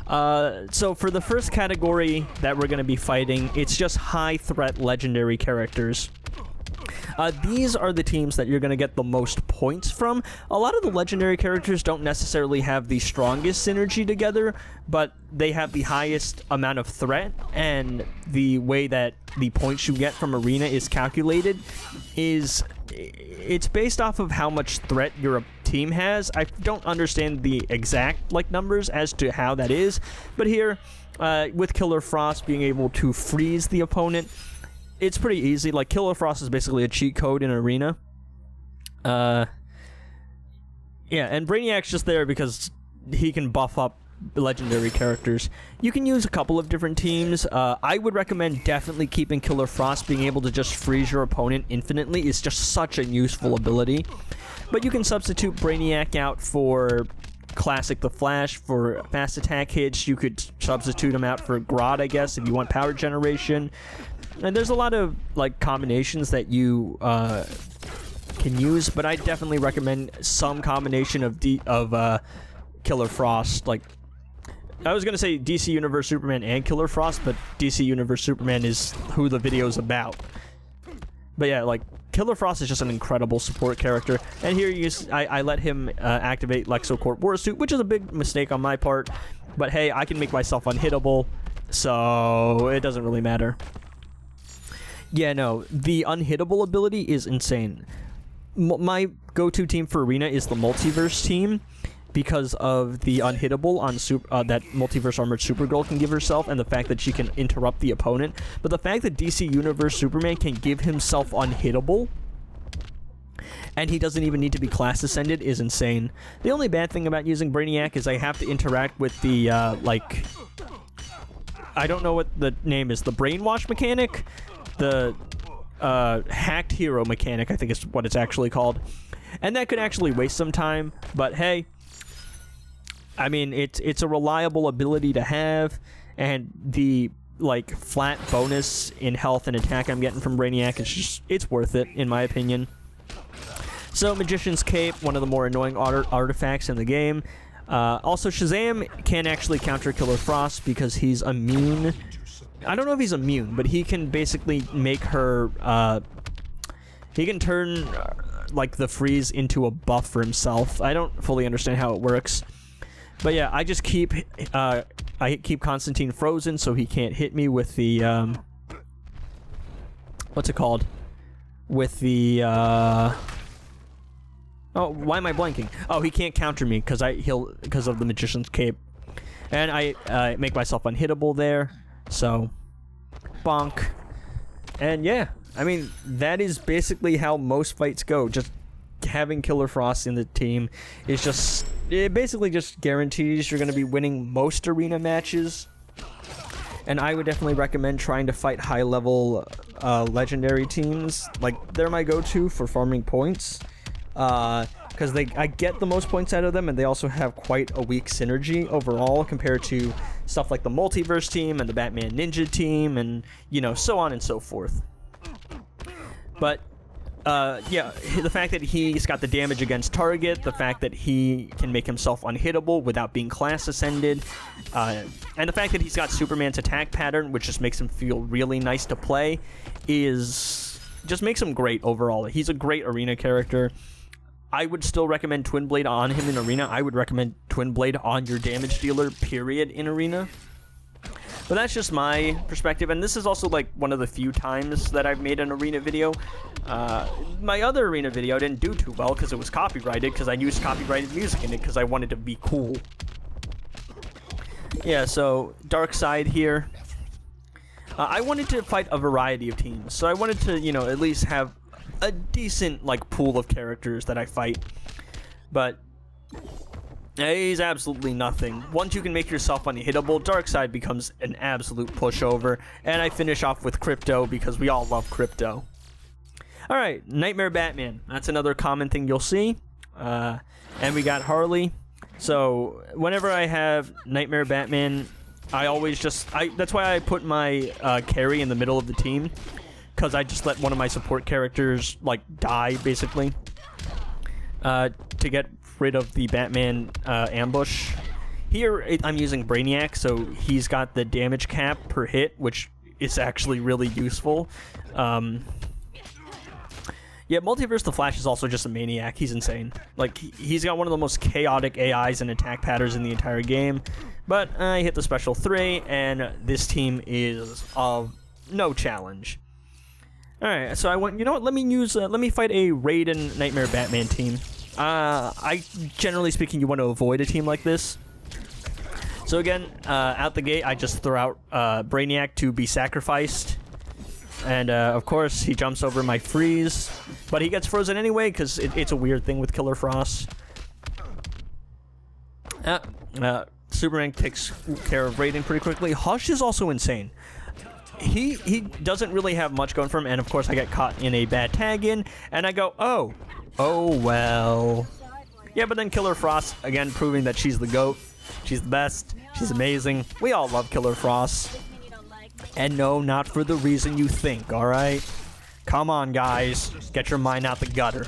So for the first category that we're going to be fighting, it's just high threat legendary characters. These are the teams that you're going to get the most points from. A lot of the legendary characters don't necessarily have the strongest synergy together, but they have the highest amount of threat, and the way that the points you get from Arena is calculated is it's based off of how much threat your team has. I don't understand the exact numbers as to how that is, but here with Killer Frost being able to freeze the opponent, it's pretty easy. Like, Killer Frost is basically a cheat code in Arena. Yeah, and Brainiac's just there because he can buff up legendary characters. You can use a couple of different teams. I would recommend definitely keeping Killer Frost. Being able to just freeze your opponent infinitely is just such a useful ability. But you can substitute Brainiac out for Classic the Flash for fast attack hits. You could substitute him out for Grodd, I guess, if you want power generation. And there's a lot of combinations that you can use, but I definitely recommend some combination of Killer Frost. Like, I was gonna say DC Universe Superman and Killer Frost, but DC Universe Superman is who the video's about. But yeah, Killer Frost is just an incredible support character, and here I let him activate LexoCorp Warsuit, which is a big mistake on my part. But hey, I can make myself unhittable, so it doesn't really matter. Yeah, no, the unhittable ability is insane. My go-to team for Arena is the Multiverse team because of the unhittable on that Multiverse Armored Supergirl can give herself, and the fact that she can interrupt the opponent. But the fact that DC Universe Superman can give himself unhittable, and he doesn't even need to be class ascended, is insane. The only bad thing about using Brainiac is I have to interact with the, I don't know what the name is, the brainwash mechanic? The hacked hero mechanic, I think is what it's actually called. And that could actually waste some time, but hey, I mean, it's a reliable ability to have, and the flat bonus in health and attack I'm getting from Brainiac is it's worth it, in my opinion. So Magician's Cape, one of the more annoying artifacts in the game. Also, Shazam can actually counter Killer Frost because he's immune. I don't know if he's immune, but he can basically make her, he can turn, the freeze into a buff for himself. I don't fully understand how it works. But yeah, I just keep, I keep Constantine frozen so he can't hit me with the, what's it called? With the, oh, why am I blanking? Oh, he can't counter me because of the Magician's Cape. And I make myself unhittable there. So, bonk. And yeah, I mean, that is basically how most fights go. Just having Killer Frost in the team is just, it basically just guarantees you're going to be winning most Arena matches. And I would definitely recommend trying to fight high-level legendary teams. They're my go-to for farming points. because I get the most points out of them, and they also have quite a weak synergy overall compared to stuff like the Multiverse team and the Batman Ninja team, and so on and so forth. But yeah, the fact that he's got the damage against target, the fact that he can make himself unhittable without being class ascended, and the fact that he's got Superman's attack pattern, which just makes him feel really nice to play, just makes him great overall. He's a great arena character. I would still recommend Twin Blade on him in arena. I would recommend Twin Blade on your damage dealer, period, in arena. But that's just my perspective, and this is also like one of the few times that I've made an arena video. My other arena video didn't do too well because it was copyrighted, because I used copyrighted music in it because I wanted to be cool. Yeah, so Dark Side here. I wanted to fight a variety of teams, so I wanted to, at least have a decent like pool of characters that I fight. But he's absolutely nothing. Once you can make yourself unhittable, Darkseid becomes an absolute pushover. And I finish off with Crypto because we all love Crypto. Alright, Knightmare Batman. That's another common thing you'll see. And we got Harley. So whenever I have Knightmare Batman, I always that's why I put my carry in the middle of the team. Because I just let one of my support characters like die, basically. To get rid of the Batman ambush. Here I'm using Brainiac, so he's got the damage cap per hit, which is actually really useful. Yeah, Multiverse the Flash is also just a maniac. He's insane. Like, he's got one of the most chaotic AIs and attack patterns in the entire game. But I hit the special 3, and this team is of no challenge. Alright, so I went, you know what, let me fight a Raiden Knightmare Batman team. Generally speaking, you want to avoid a team like this. So again, out the gate, I just throw out Brainiac to be sacrificed. And of course, he jumps over my freeze. But he gets frozen anyway, because it's a weird thing with Killer Frost. Superman takes care of Raiden pretty quickly. Hush is also insane. He doesn't really have much going for him, and of course I get caught in a bad tag in, and I go, oh well. Yeah, but then Killer Frost, again, proving that she's the GOAT. She's the best. She's amazing. We all love Killer Frost. And no, not for the reason you think, alright? Come on, guys. Get your mind out the gutter.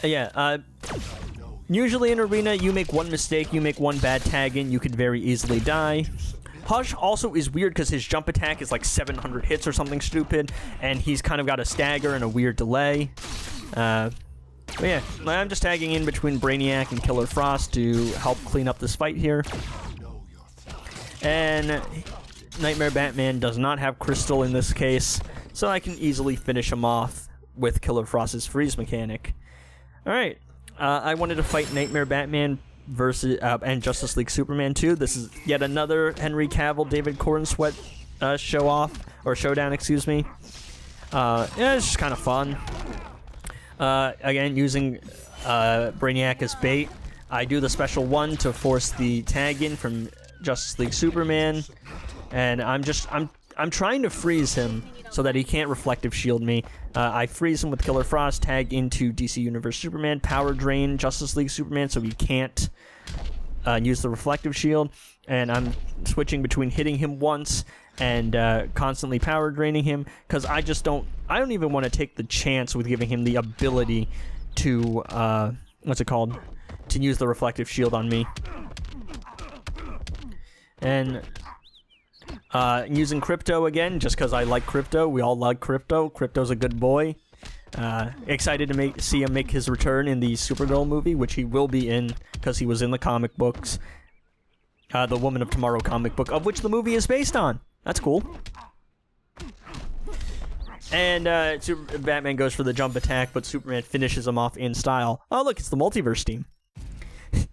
Yeah, usually in Arena, you make one mistake, you make one bad tag in, you could very easily die. Hush also is weird because his jump attack is like 700 hits or something stupid, and he's kind of got a stagger and a weird delay. But yeah, I'm just tagging in between Brainiac and Killer Frost to help clean up this fight here. And Knightmare Batman does not have Crystal in this case, so I can easily finish him off with Killer Frost's freeze mechanic. Alright, I wanted to fight Knightmare Batman versus and Justice League Superman 2. This is yet another Henry Cavill, David Cornsweat showdown, excuse me. Yeah, it's just kind of fun. Again, using Brainiac as bait. I do the special 1 to force the tag in from Justice League Superman, and I'm trying to freeze him so that he can't reflective shield me. I freeze him with Killer Frost, tag into DC Universe Superman, power drain Justice League Superman so he can't use the reflective shield, and I'm switching between hitting him once and constantly power draining him, because I don't even want to take the chance with giving him the ability to, to use the reflective shield on me. And using Crypto again, just because I like Crypto. We all like Crypto. Crypto's a good boy. Excited to see him make his return in the Supergirl movie, which he will be in because he was in the comic books. The Woman of Tomorrow comic book, of which the movie is based on. That's cool. And Batman goes for the jump attack, but Superman finishes him off in style. Oh, look, it's the Multiverse team.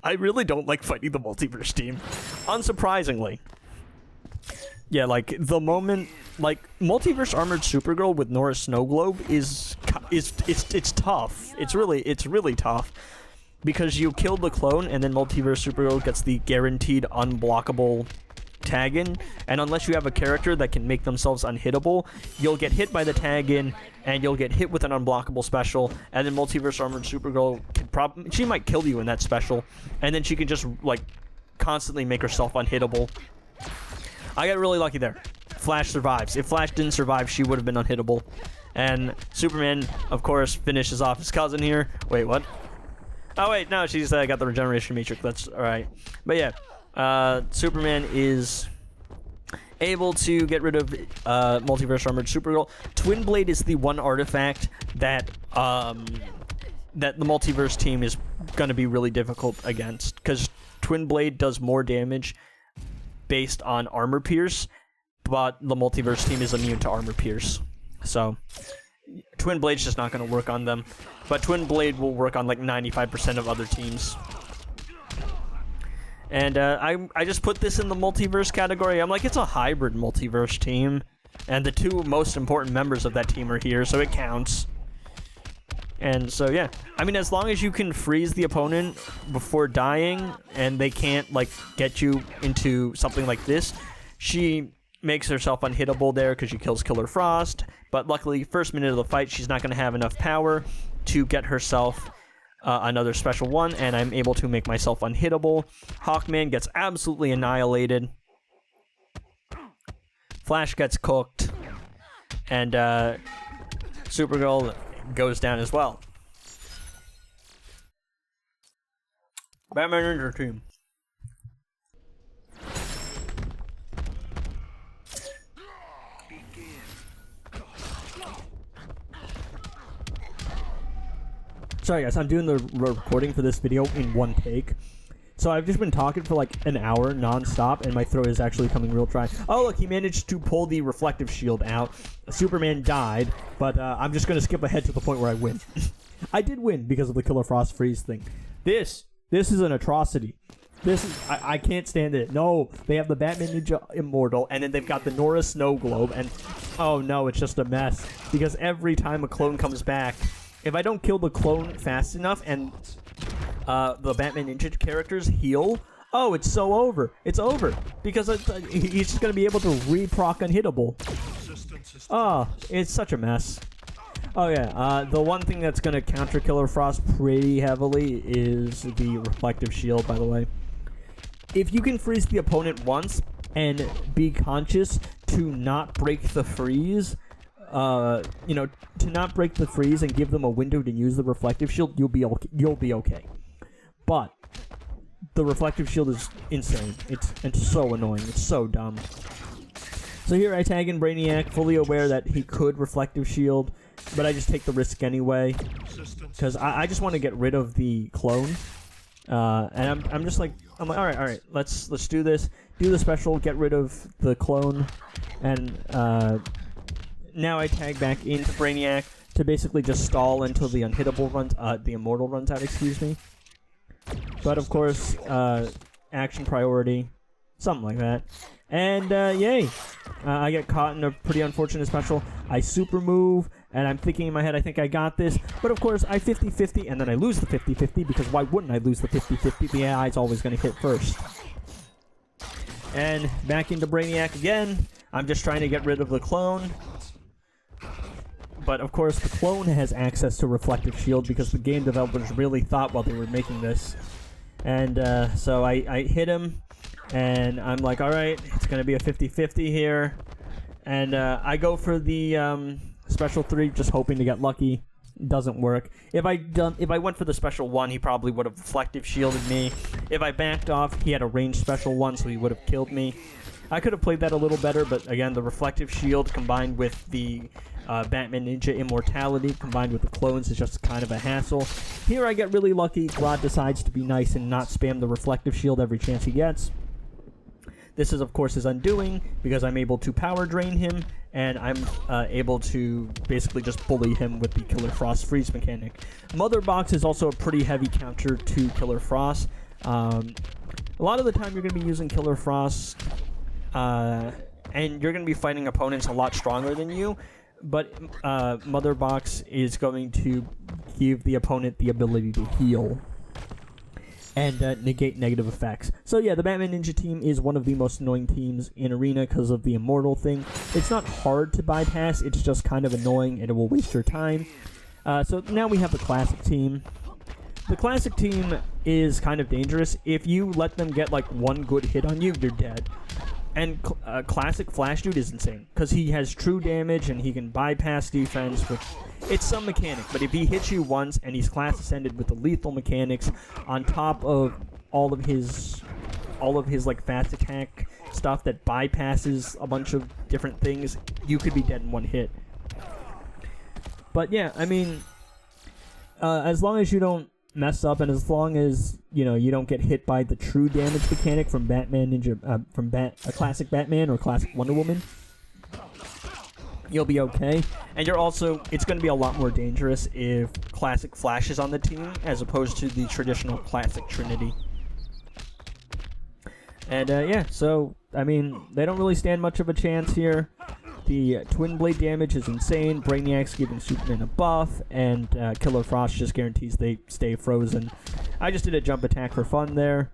I really don't like fighting the Multiverse team, unsurprisingly. Yeah, like, the moment, like, Multiverse Armored Supergirl with Nora Snowglobe it's tough. It's really tough. Because you kill the clone, and then Multiverse Supergirl gets the guaranteed unblockable tag-in, and unless you have a character that can make themselves unhittable, you'll get hit by the tag-in, and you'll get hit with an unblockable special, and then Multiverse Armored Supergirl she might kill you in that special, and then she can just, like, constantly make herself unhittable. I got really lucky there. Flash survives. If Flash didn't survive, she would have been unhittable. And Superman, of course, finishes off his cousin here. Wait, what? Oh, wait, no, she's got the regeneration matrix. That's alright. But yeah, Superman is able to get rid of Multiverse Armored Supergirl. Twin Blade is the one artifact that that the Multiverse team is going to be really difficult against, because Twin Blade does more damage based on armor pierce, but the Multiverse team is immune to armor pierce. So Twin Blade's just not going to work on them, but Twin Blade will work on like 95% of other teams. And I just put this in the multiverse category. I'm like, it's a hybrid multiverse team, and the two most important members of that team are here, so it counts. And so yeah, I mean, as long as you can freeze the opponent before dying and they can't like get you into something like this, she makes herself unhittable there because she kills Killer Frost. But luckily, first minute of the fight, she's not going to have enough power to get herself another special one, and I'm able to make myself unhittable. Hawkman gets absolutely annihilated. Flash gets cooked, and Supergirl goes down as well. Batman Ninja Team. Sorry guys, I'm doing the recording for this video in one take. So I've just been talking for like an hour non-stop, and my throat is actually coming real dry. Oh look, he managed to pull the reflective shield out. Superman died, but I'm just going to skip ahead to the point where I win. I did win because of the Killer Frost freeze thing. This is an atrocity. I can't stand it. No, they have the Batman Ninja Immortal, and then they've got the Nora Snow Globe, and oh no, it's just a mess. Because every time a clone comes back, if I don't kill the clone fast enough and the Batman Ninja characters heal, oh, it's so over. It's over. Because he's just going to be able to re-proc unhittable. Oh, it's such a mess. Oh yeah, the one thing that's going to counter Killer Frost pretty heavily is the reflective shield, by the way. If you can freeze the opponent once and be conscious to not break the freeze, you know, to not break the freeze and give them a window to use the reflective shield, you'll be okay. But the reflective shield is insane. It's so annoying. It's so dumb. So here I tag in Brainiac, fully aware that he could reflective shield, but I just take the risk anyway because I just want to get rid of the clone. And I'm just like, all right, let's do this. Do the special, get rid of the clone, and now I tag back into Brainiac to basically just stall until the unhittable runs, the immortal runs out, excuse me. But of course, action priority, something like that. And yay! I get caught in a pretty unfortunate special. I super move, and I'm thinking in my head, I think I got this. But of course, I 50-50, and then I lose the 50-50, because why wouldn't I lose the 50-50? The AI is always going to hit first. And back into Brainiac again. I'm just trying to get rid of the clone. But of course, the clone has access to reflective shield because the game developers really thought while they were making this. And so I hit him, and I'm like, all right, it's going to be a 50-50 here. And I go for the special 3, just hoping to get lucky. It doesn't work. If I went for the special 1, he probably would have reflective shielded me. If I backed off, he had a ranged special 1, so he would have killed me. I could have played that a little better, but again, the reflective shield combined with the Batman Ninja Immortality combined with the clones is just kind of a hassle. Here I get really lucky. Grodd decides to be nice and not spam the reflective shield every chance he gets. This is, of course, his undoing because I'm able to power drain him, and I'm able to basically just bully him with the Killer Frost freeze mechanic. Mother Box is also a pretty heavy counter to Killer Frost. A lot of the time you're going to be using Killer Frost, and you're going to be fighting opponents a lot stronger than you, but Mother Box is going to give the opponent the ability to heal. and negate negative effects. So yeah, the Batman Ninja team is one of the most annoying teams in Arena because of the immortal thing. It's not hard to bypass, it's just kind of annoying and it will waste your time. So now we have the Classic team. The Classic team is kind of dangerous. If you let them get like one good hit on you, you're dead. And Classic Flash Dude is insane because he has true damage and he can bypass defense, which it's some mechanic. But if he hits you once and he's class ascended with the lethal mechanics on top of all of his like fast attack stuff that bypasses a bunch of different things, you could be dead in one hit. But yeah, I mean, as long as you don't mess up, and as long as you don't get hit by the true damage mechanic from Batman Ninja, from Classic Batman or Classic Wonder Woman, you'll be okay. And it's going to be a lot more dangerous if Classic Flash is on the team as opposed to the traditional Classic Trinity. And yeah, so I mean, they don't really stand much of a chance here. The Twin Blade damage is insane. Brainiac's giving Superman a buff, and Killer Frost just guarantees they stay frozen. I just did a jump attack for fun there.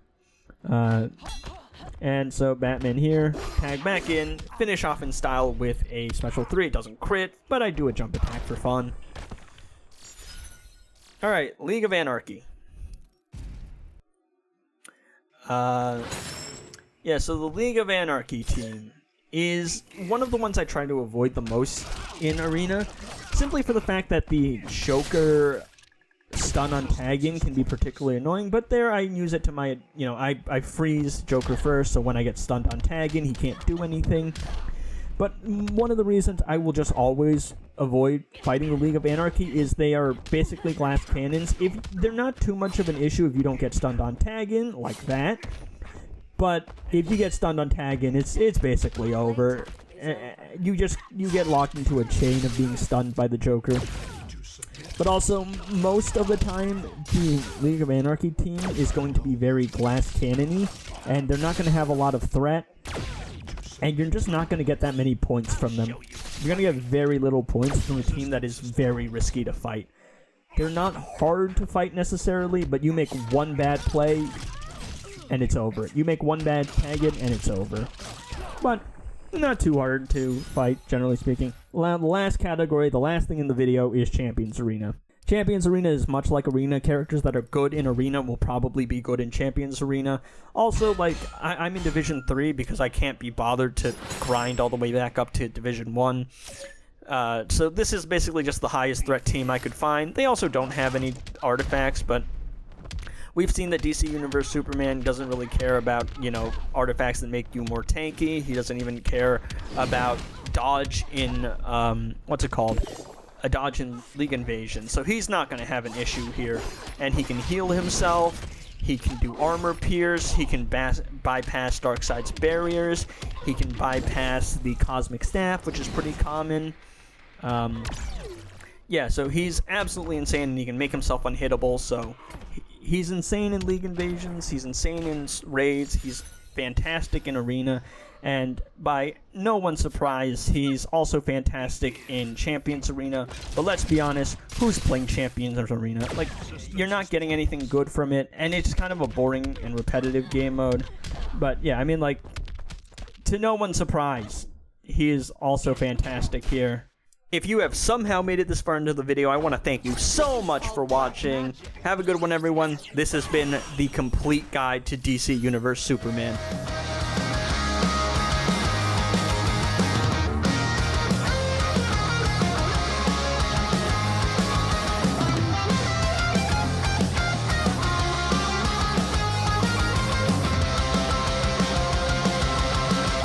And so Batman here, tag back in, finish off in style with a special 3. It doesn't crit, but I do a jump attack for fun. Alright, League of Anarchy. Yeah, so the League of Anarchy team is one of the ones I try to avoid the most in Arena, simply for the fact that the Joker stun on tagging can be particularly annoying, but there I use it to my, I freeze Joker first, so when I get stunned on tagging, he can't do anything. But one of the reasons I will just always avoid fighting the League of Anarchy is they are basically glass cannons. If they're not too much of an issue if you don't get stunned on tagging, like that. But if you get stunned on tagging, it's basically over. You get locked into a chain of being stunned by the Joker. But also, most of the time, the League of Anarchy team is going to be very glass cannon-y, and they're not going to have a lot of threat, and you're just not going to get that many points from them. You're going to get very little points from a team that is very risky to fight. They're not hard to fight necessarily, but you make one bad play, and it's over. You make one bad tag in, and it's over. But not too hard to fight, generally speaking. The last category, the last thing in the video, is Champions Arena. Champions Arena is much like Arena. Characters that are good in Arena will probably be good in Champions Arena. Also, like, I'm in Division 3 because I can't be bothered to grind all the way back up to Division 1. So this is basically just the highest threat team I could find. They also don't have any artifacts, but we've seen that DC Universe Superman doesn't really care about, artifacts that make you more tanky. He doesn't even care about dodge in, a dodge in League Invasion. So he's not going to have an issue here. And he can heal himself. He can do armor pierce. He can bypass Darkseid's barriers. He can bypass the Cosmic Staff, which is pretty common. Yeah, so he's absolutely insane, and he can make himself unhittable. So he's insane in League Invasions. He's insane in raids. He's fantastic in Arena. And by no one's surprise, he's also fantastic in Champions Arena. But let's be honest, who's playing Champions Arena? Like, you're not getting anything good from it, and it's kind of a boring and repetitive game mode. But yeah, I mean, like, to no one's surprise, he is also fantastic here. If you have somehow made it this far into the video, I want to thank you so much for watching. Have a good one, everyone. This has been the complete guide to DC Universe Superman.